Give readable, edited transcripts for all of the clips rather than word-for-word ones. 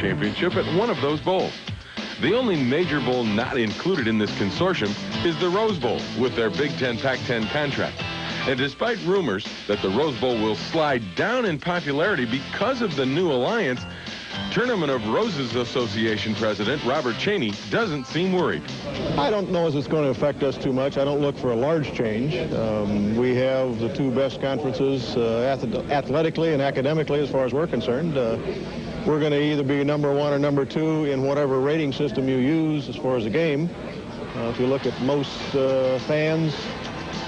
championship at one of those bowls. The only major bowl not included in this consortium is the Rose Bowl with their Big Ten Pac-10 contract. And despite rumors that the Rose Bowl will slide down in popularity because of the new alliance, Tournament of Roses Association President Robert Cheney doesn't seem worried. I don't know if it's going to affect us too much. I don't look for a large change. We have the two best conferences athletically and academically as far as we're concerned. We're going to either be number one or number two in whatever rating system you use as far as the game. If you look at most fans,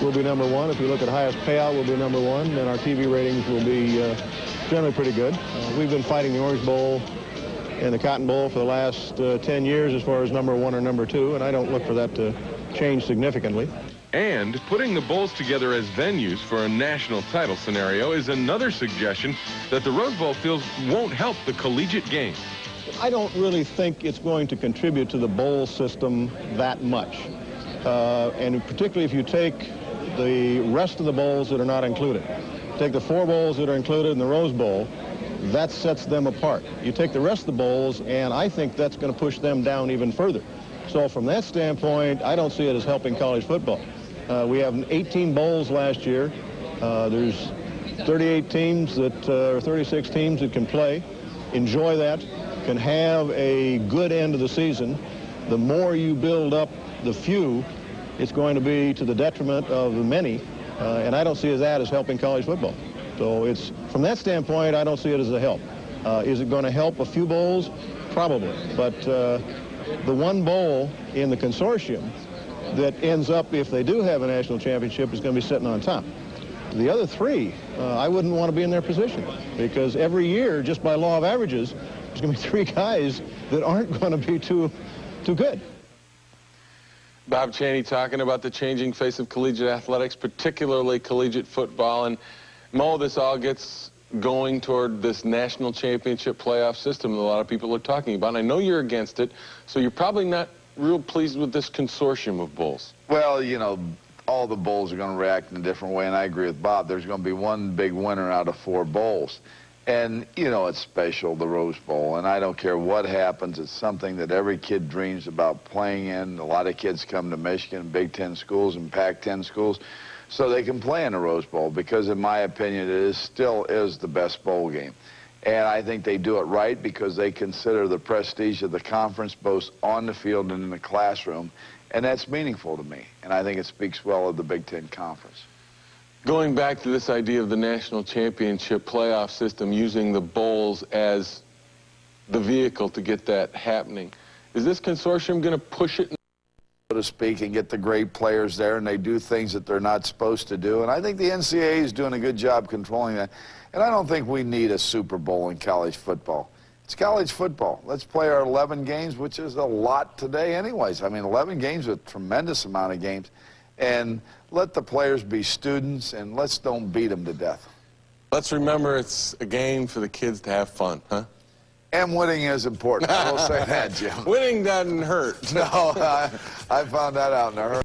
we'll be number one. If you look at highest payout, we'll be number one. And our TV ratings will be generally pretty good. We've been fighting the Orange Bowl and the Cotton Bowl for the last 10 years as far as number one or number two, and I don't look for that to change significantly. And putting the bowls together as venues for a national title scenario is another suggestion that the Rose Bowl feels won't help the collegiate game. I don't really think it's going to contribute to the bowl system that much. And particularly if you take the rest of the bowls that are not included. Take the 4 bowls that are included in the Rose Bowl, that sets them apart. You take the rest of the bowls, and I think that's going to push them down even further. So from that standpoint, I don't see it as helping college football. We have 18 bowls last year. There's 38 teams that, or 36 teams that can play, enjoy that, can have a good end of the season. The more you build up the few, it's going to be to the detriment of the many, and I don't see that as helping college football. So it's, from that standpoint, I don't see it as a help. Is it going to help a few bowls? Probably. But the one bowl in the consortium that ends up, if they do have a national championship, is going to be sitting on top. The other 3, I wouldn't want to be in their position, because every year, just by law of averages, there's going to be 3 guys that aren't going to be too good. Bob Cheney talking about the changing face of collegiate athletics, particularly collegiate football. And Mo, this all gets going toward this national championship playoff system that a lot of people are talking about. And I know you're against it, so you're probably not real pleased with this consortium of bowls. Well, you know, all the bowls are going to react in a different way, and I agree with Bob. There's going to be one big winner out of 4 bowls. And, you know, it's special, the Rose Bowl, and I don't care what happens. It's something that every kid dreams about playing in. A lot of kids come to Michigan, Big Ten schools and Pac-10 schools, so they can play in the Rose Bowl because, in my opinion, it still is the best bowl game. And I think they do it right because they consider the prestige of the conference both on the field and in the classroom, and that's meaningful to me. And I think it speaks well of the Big Ten Conference. Going back to this idea of the national championship playoff system, using the bowls as the vehicle to get that happening, is this consortium going to push it, so to speak, and get the great players there, and they do things that they're not supposed to do? And I think the NCAA is doing a good job controlling that. And I don't think we need a Super Bowl in college football. It's college football. Let's play our 11 games, which is a lot today anyways. I mean, 11 games is a tremendous amount of games. And let the players be students, and let's don't beat them to death. Let's remember it's a game for the kids to have fun, huh? And winning is important. I will say that, Jim. Winning doesn't hurt. No, I found that out in a hurry.